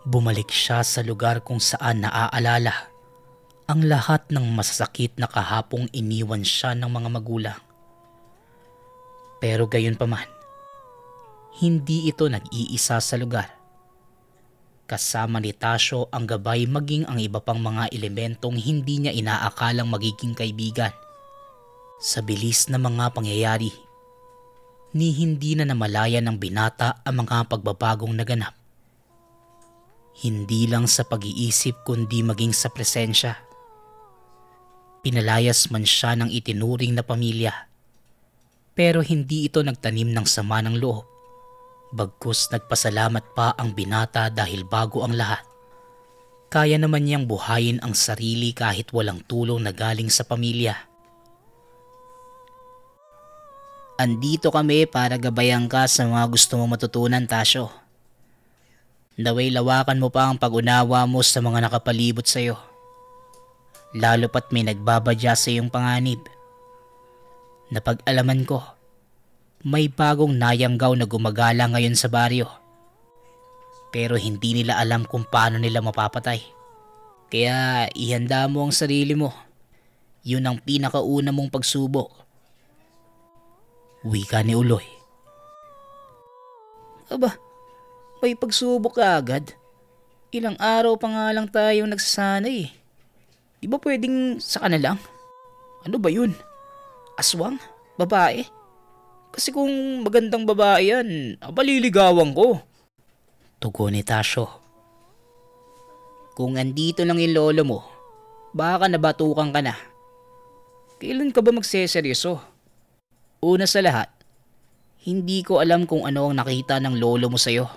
Bumalik siya sa lugar kung saan naaalala ang lahat ng masasakit na kahapong iniwan siya ng mga magulang. Pero gayon pa man, hindi ito nag-iisa sa lugar. Kasama ni Tasyo ang gabay maging ang iba pang mga elementong hindi niya inaakalang magiging kaibigan. Sa bilis na mga pangyayari, ni hindi na namalaya ng binata ang mga pagbabagong naganap. Hindi lang sa pag-iisip kundi maging sa presensya. Pinalayas man siya ng itinuring na pamilya, pero hindi ito nagtanim ng sama ng loob. Bagkus nagpasalamat pa ang binata dahil bago ang lahat, kaya naman niyang buhayin ang sarili kahit walang tulong na galing sa pamilya. Andito kami para gabayan ka sa mga gusto mo matutunan, Tasyo. Naway lawakan mo pa ang pag-unawa mo sa mga nakapalibot sa iyo. Lalo pat may nagbabadya sa iyong panganib. Napag-alaman ko, may bagong nayanggaw na gumagala ngayon sa baryo. Pero hindi nila alam kung paano nila mapapatay. Kaya ihanda mo ang sarili mo. Yun ang pinakauna mong pagsubok. Wika ni Uloy. Aba, may pagsubok ka agad. Ilang araw pa nga lang tayong nagsasanay eh. Di ba pwedeng saka na lang? Ano ba yun? Aswang? Babae? Kasi kung magandang babae yan, paliligawan ko. Tugon ni Tasyo. Kung andito lang yung lolo mo, baka nabatukan ka na. Kailan ka ba magseseryoso? Una sa lahat, hindi ko alam kung ano ang nakita ng lolo mo sa'yo.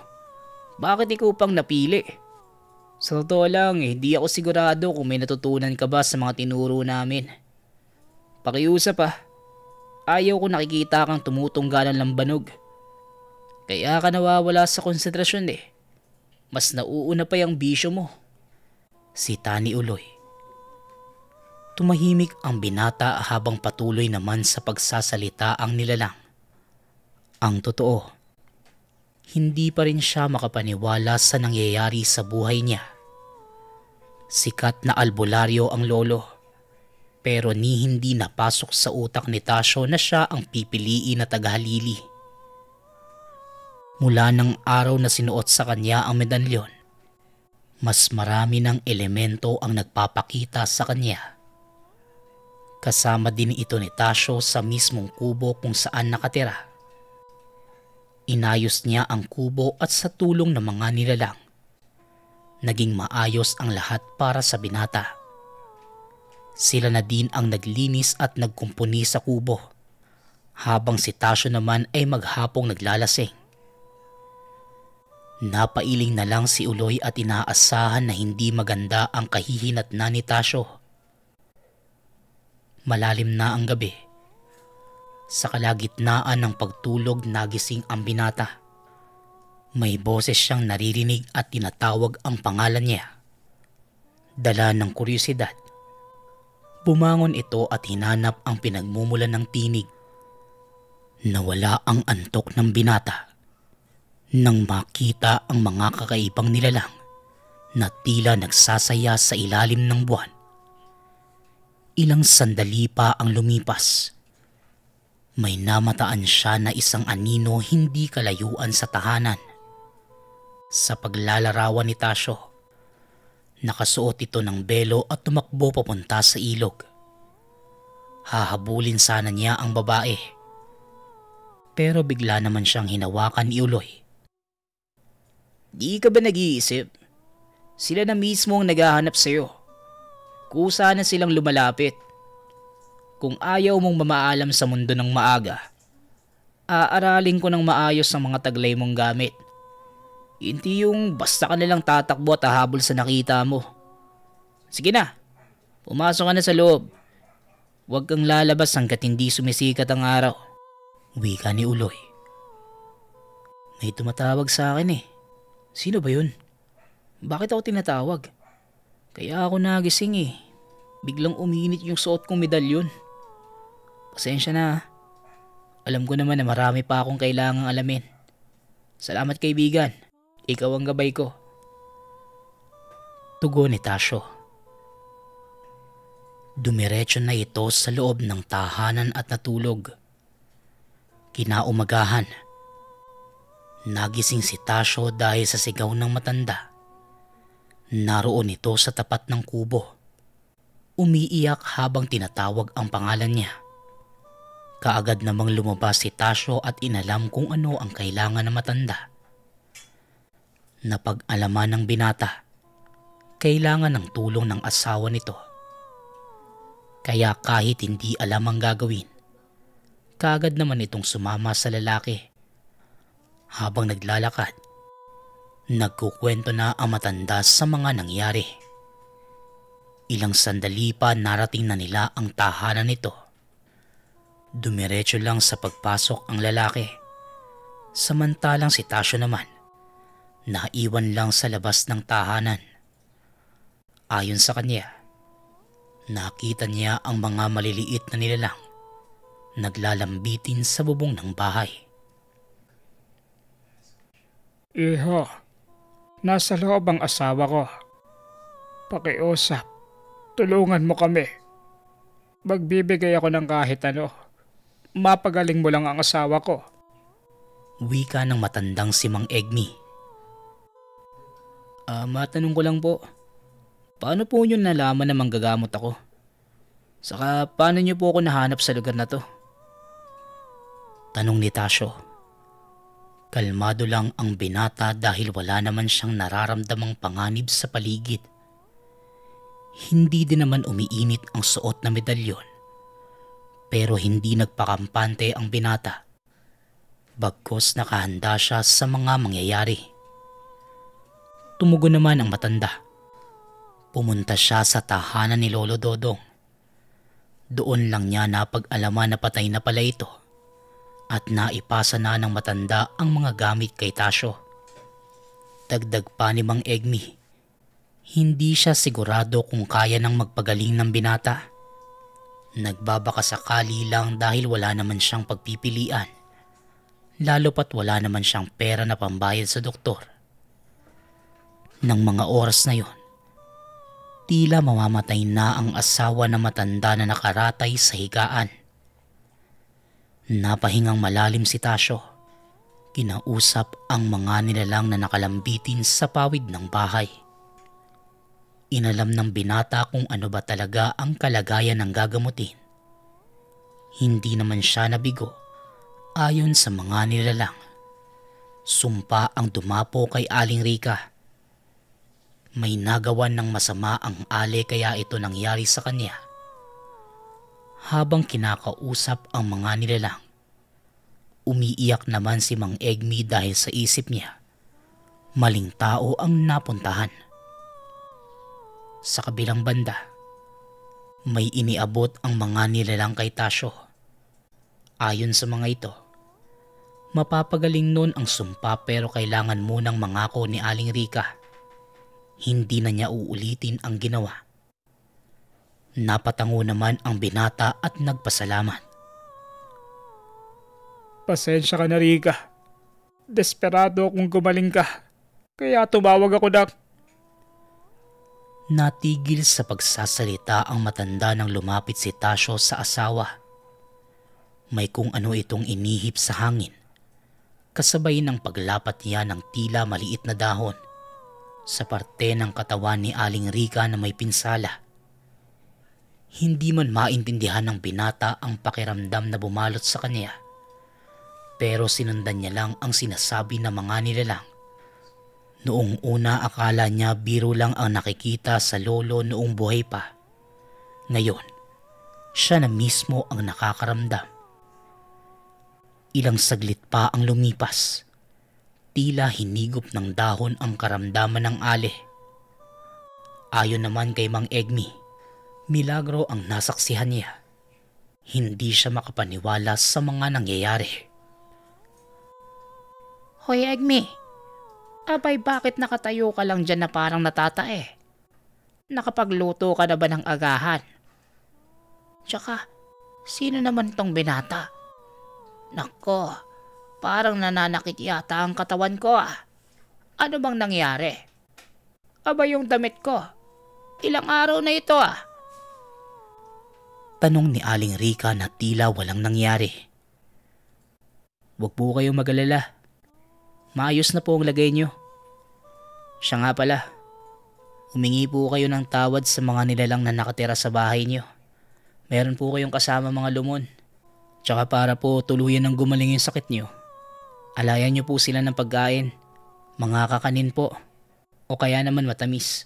Bakit ikaw pang napili? Sa totoo lang, hindi ako sigurado kung may natutunan ka ba sa mga tinuro namin. Pakiusap pa, ayaw ko nakikita kang tumutungga ng lambanog. Kaya ka nawawala sa konsentrasyon eh. Mas nauuna pa yung bisyo mo. Sita ni Uloy. Tumahimik ang binata habang patuloy naman sa pagsasalita ang nilalang. Ang totoo, hindi pa rin siya makapaniwala sa nangyayari sa buhay niya. Sikat na albularyo ang lolo, pero ni hindi napasok sa utak ni Tasyo na siya ang pipiliin na tagahalili. Mula ng araw na sinuot sa kanya ang medalyon, mas marami ng elemento ang nagpapakita sa kanya. Kasama din ito ni Tasyo sa mismong kubo kung saan nakatira. Inayos niya ang kubo at sa tulong ng mga nilalang, naging maayos ang lahat para sa binata. Sila na din ang naglinis at nagkumpuni sa kubo, habang si Tasyo naman ay maghapong naglalasing. Napailing na lang si Uloy at inaasahan na hindi maganda ang kahihinatnan ni Tasyo. Malalim na ang gabi. Sa kalagitnaan ng pagtulog nagising ang binata. May boses siyang naririnig at tinatawag ang pangalan niya. Dala ng kuryosidad, bumangon ito at hinanap ang pinagmumulan ng tinig. Nawala ang antok ng binata nang makita ang mga kakaibang nilalang na tila nagsasaya sa ilalim ng buwan. Ilang sandali pa ang lumipas. May namataan siya na isang anino hindi kalayuan sa tahanan. Sa paglalarawan ni Tasyo, nakasuot ito ng belo at tumakbo papunta sa ilog. Hahabulin sana niya ang babae. Pero bigla naman siyang hinawakan ni Uloy. Di ka ba nag-iisip? Sila na mismo ang naghahanap sa'yo. Kusa na silang lumalapit. Kung ayaw mong mamaalam sa mundo ng maaga, aaralin ko ng maayos ang mga taglay mong gamit. Hindi yung basta ka nalang tatakbo at hahabol sa nakita mo. Sige na, pumasok ka na sa loob. Huwag kang lalabas hanggat hindi sumisikat ang araw. Wika ni Uloy. May tumatawag sa akin eh. Sino ba yun? Bakit ako tinatawag? Kaya ako nagising eh. Biglang uminit yung suot kong medalyon. Pasensya na. Alam ko naman na marami pa akong kailangang alamin. Salamat kaibigan. Ikaw ang gabay ko. Tugon ni Tasyo. Dumiretso na ito sa loob ng tahanan at natulog. Kinaumagahan, nagising si Tasyo dahil sa sigaw ng matanda. Naroon ito sa tapat ng kubo. Umiiyak habang tinatawag ang pangalan niya. Kaagad namang lumabas si Tasyo at inalam kung ano ang kailangan ng matanda. Napag-alaman ng binata, kailangan ng tulong ng asawa nito. Kaya kahit hindi alam ang gagawin, kaagad naman itong sumama sa lalaki. Habang naglalakad, nagkukwento na ang matanda sa mga nangyari. Ilang sandali pa narating na nila ang tahanan nito. Dumiretso lang sa pagpasok ang lalaki. Samantalang si Tasyo naman, naiwan lang sa labas ng tahanan. Ayon sa kanya, nakita niya ang mga maliliit na nilalang naglalambitin sa bubong ng bahay. Iho, nasa loob ang asawa ko. Pakiusap, tulungan mo kami. Magbibigay ako ng kahit ano. Mapagaling mo lang ang asawa ko. Wika ng matandang si Mang Egmi. Matanong ko lang po, paano po nyo nalaman na manggagamot ako? Saka paano nyo po ako nahanap sa lugar na to? Tanong ni Tasyo. Kalmado lang ang binata dahil wala naman siyang nararamdamang panganib sa paligid. Hindi din naman umiinit ang suot na medalyon. Pero hindi nagpakampante ang binata. Bagkus nakahanda siya sa mga mangyayari. Tumugon naman ang matanda. Pumunta siya sa tahanan ni Lolo Dodong. Doon lang niya napag-alaman na patay na pala ito at naipasa na ng matanda ang mga gamit kay Tasyo. Dagdag pa ni Mang Egmi, hindi siya sigurado kung kaya nang magpagaling ng binata. Nagbabaka sakali lang dahil wala naman siyang pagpipilian, lalo pat wala naman siyang pera na pambayad sa doktor. Nang mga oras na yon, tila mamamatay na ang asawa na matanda na nakaratay sa higaan. Napahingang malalim si Tasyo. Kinausap ang mga nilalang na nakalambitin sa pawid ng bahay. Inalam ng binata kung ano ba talaga ang kalagayan ng gagamutin. Hindi naman siya nabigo ayon sa mga nilalang. Sumpa ang dumapo kay Aling Rika. May nagawan ng masama ang Ale kaya ito nangyari sa kanya. Habang kinakausap ang mga nilalang, umiiyak naman si Mang Egmi dahil sa isip niya, maling tao ang napuntahan. Sa kabilang banda, may iniabot ang mga nilalang kay Tasyo. Ayon sa mga ito, mapapagaling nun ang sumpa pero kailangan munang mangako ni Aling Rika. Hindi na niya uulitin ang ginawa. Napatango naman ang binata at nagpasalamat. Pasensya ka na, Rika. Desperado akong gumaling ka. Kaya tumawag ako ng... Natigil sa pagsasalita ang matanda nang lumapit si Tasyo sa asawa. May kung ano itong inihip sa hangin. Kasabay ng paglapat niya ng tila maliit na dahon sa parte ng katawan ni Aling Rika na may pinsala. Hindi man maintindihan ng binata ang pakiramdam na bumalot sa kanya. Pero sinundan niya lang ang sinasabi ng mga nilalang. Noong una akala niya biro lang ang nakikita sa lolo noong buhay pa. Ngayon, siya na mismo ang nakakaramdam. Ilang saglit pa ang lumipas. Tila hinigop ng dahon ang karamdaman ng Ale. Ayon naman kay Mang Egmi, milagro ang nasaksihan niya. Hindi siya makapaniwala sa mga nangyayari. Hoy Egmi, abay bakit nakatayo ka lang dyan na parang natatae? Nakapagluto ka na ba ng agahan? Tsaka, sino naman tong binata? Nako, parang nananakit yata ang katawan ko ah. Ano bang nangyari? Aba yung damit ko, ilang araw na ito ah. Tanong ni Aling Rika na tila walang nangyari. Huwag po kayong mag-alala. Maayos na po ang lagay nyo. Siya nga pala, humingi po kayo ng tawad sa mga nilalang na nakatira sa bahay nyo. Meron po kayong kasama mga lumon. Tsaka para po tuluyan ng gumaling yung sakit nyo, alayan nyo po sila ng pagkain, mga kakanin po, o kaya naman matamis.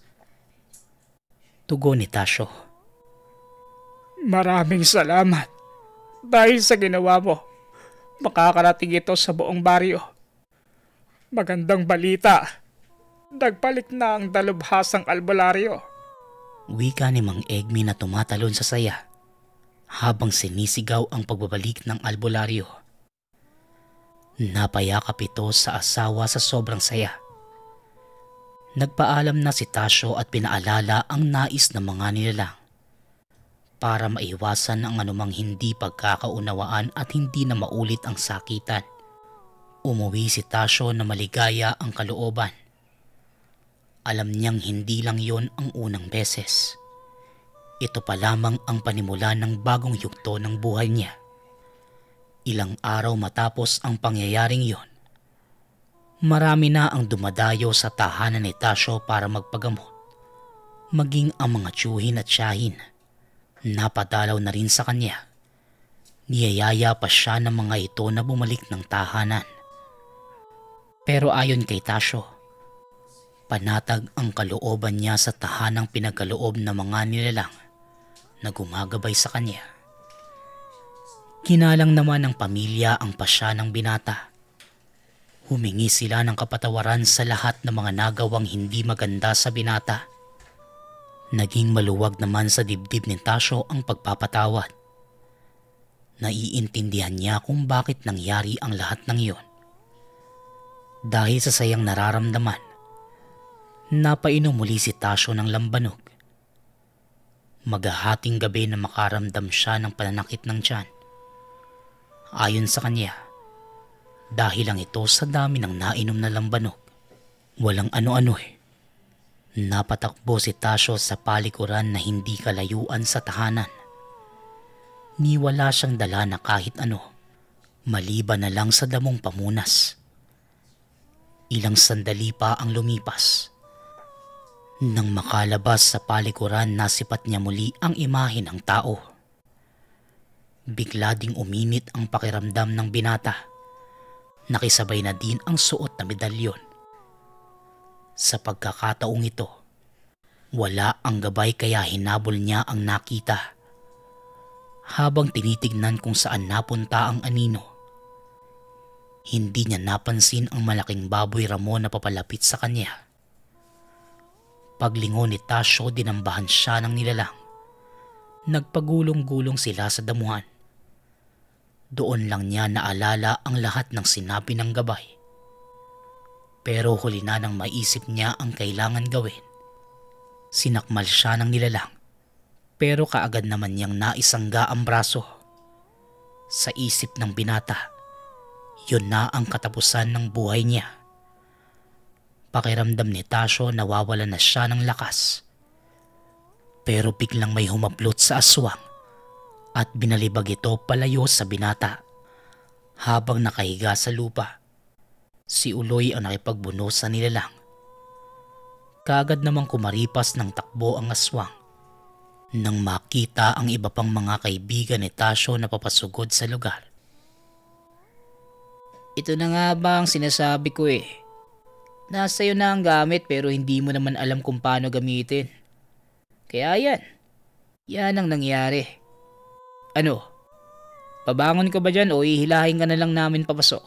Tugon ni Tasyo. Maraming salamat. Dahil sa ginawa mo, makakarating ito sa buong baryo. Magandang balita. Nagbalik na ang dalubhasang albularyo. Wika ni Mang Egmi na tumatalon sa saya habang sinisigaw ang pagbabalik ng albularyo. Napayakap ito sa asawa sa sobrang saya. Nagpaalam na si Tasyo at pinaalala ang nais ng mga nilalang. Para maiwasan ang anumang hindi pagkakaunawaan at hindi na maulit ang sakitan, umuwi si Tasyo na maligaya ang kalooban. Alam niyang hindi lang yon ang unang beses. Ito pa lamang ang panimula ng bagong yugto ng buhay niya. Ilang araw matapos ang pangyayaring yon, marami na ang dumadayo sa tahanan ni Tasyo para magpagamot. Maging ang mga tiyuhin at tiyahin, napadalaw na rin sa kanya. Niyayaya pa siya ng mga ito na bumalik ng tahanan. Pero ayon kay Tasyo, panatag ang kalooban niya sa tahanang pinagkaloob ng mga nilalang na gumagabay sa kanya. Kinalang naman ng pamilya ang pasya ng binata. Humingi sila ng kapatawaran sa lahat ng mga nagawang hindi maganda sa binata. Naging maluwag naman sa dibdib ni Tasyo ang pagpapatawad. Naiintindihan niya kung bakit nangyari ang lahat ng iyon. Dahil sa sayang nararamdaman, napainom muli si Tasyo ng lambanog. Maghahating gabi na makaramdam siya ng pananakit ng tiyan. Ayon sa kanya, dahil lang ito sa dami ng nainom na lambanog. Walang ano-ano eh. Napatakbo si Tasyo sa palikuran na hindi kalayuan sa tahanan. Niwala siyang dala na kahit ano, maliban na lang sa damong pamunas. Ilang sandali pa ang lumipas. Nang makalabas sa palikuran, nasipat niya muli ang imahe ng tao. Bigla ding uminit ang pakiramdam ng binata. Nakisabay na din ang suot na medalyon. Sa pagkakataong ito, wala ang gabay kaya hinabol niya ang nakita. Habang tinitignan kung saan napunta ang anino, hindi niya napansin ang malaking baboy Ramon na papalapit sa kanya. Paglingon ni Tasyo, dinambahan siya ng nilalang. Nagpagulong-gulong sila sa damuhan. Doon lang niya naalala ang lahat ng sinabi ng gabay. Pero huli na nang maisip niya ang kailangan gawin. Sinakmal siya ng nilalang, pero kaagad naman niyang naisangga ang braso. Sa isip ng binata, yun na ang katapusan ng buhay niya. Pakiramdam ni Tasyo nawawala na siya ng lakas. Pero biglang may humablot sa aswang at binalibag ito palayo sa binata. Habang nakahiga sa lupa, si Uloy ang nakipagbuno sa nilalang. Kaagad namang kumaripas ng takbo ang aswang nang makita ang iba pang mga kaibigan ni Tasyo na papasugod sa lugar. Ito na nga ba ang sinasabi ko eh. Nasa iyo na ang gamit pero hindi mo naman alam kung paano gamitin. Kaya yan. Yan ang nangyari. Ano? Pabangon ka ba dyan o ihilahin ka na lang namin papasok?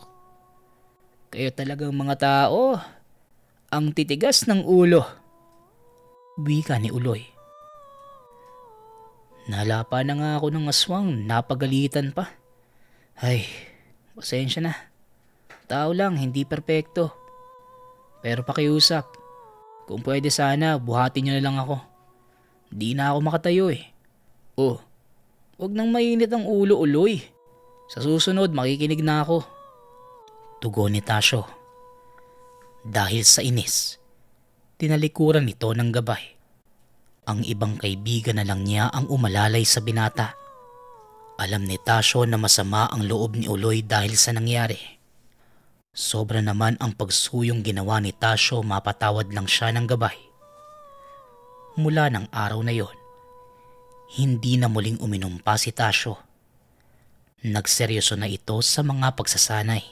Kayo talagang mga tao. Ang titigas ng ulo. Wika ni Uloy. Nalapa na nga ako ng aswang, napagalitan pa. Ay, pasensya na. Tao lang, hindi perpekto. Pero pakiusap, kung pwede sana, buhatin nyo na lang ako. Di na ako makatayo eh. Oh, wag nang mainit ang ulo, Uloy. Sa susunod, makikinig na ako. Tugon ni Tasyo. Dahil sa inis, tinalikuran ito ng gabay. Ang ibang kaibigan na lang niya ang umalalay sa binata. Alam ni Tasyo na masama ang loob ni Uloy dahil sa nangyari. Sobra naman ang pagsuyong ginawa ni Tasyo, mapatawad lang siya ng gabay. Mula ng araw na yon, hindi na muling uminom pa si Tasyo. Nagseryoso na ito sa mga pagsasanay.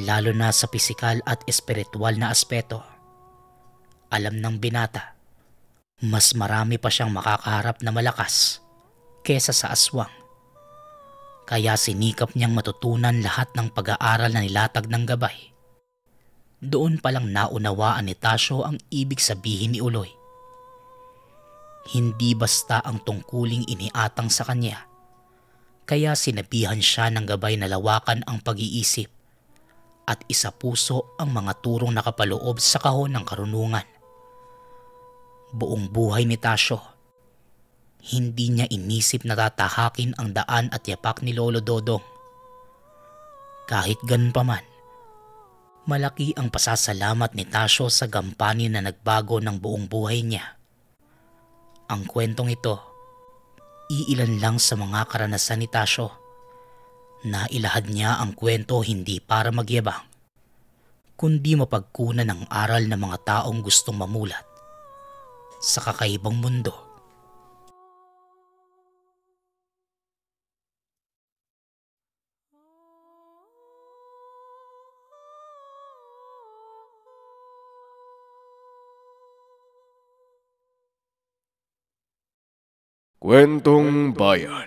Lalo na sa pisikal at espiritual na aspeto. Alam ng binata, mas marami pa siyang makakaharap na malakas kesa sa aswang. Kaya sinikap niyang matutunan lahat ng pag-aaral na nilatag ng gabay. Doon palang naunawaan ni Tasyo ang ibig sabihin ni Uloy. Hindi basta ang tungkuling iniatang sa kanya, kaya sinabihan siya ng gabay na lawakan ang pag-iisip at isapuso ang mga turong nakapaloob sa kahon ng karunungan. Buong buhay ni Tasyo, hindi niya inisip na tatahakin ang daan at yapak ni Lolo Dodong. Kahit ganun pa man, malaki ang pasasalamat ni Tasyo sa gampanin na nagbago ng buong buhay niya. Ang kwentong ito, iilan lang sa mga karanasan ni Tasyo. Nailahad niya ang kwento hindi para magyabang, kundi mapagkunan ng aral ng mga taong gustong mamulat sa kakaibang mundo. Kwentong Bayan.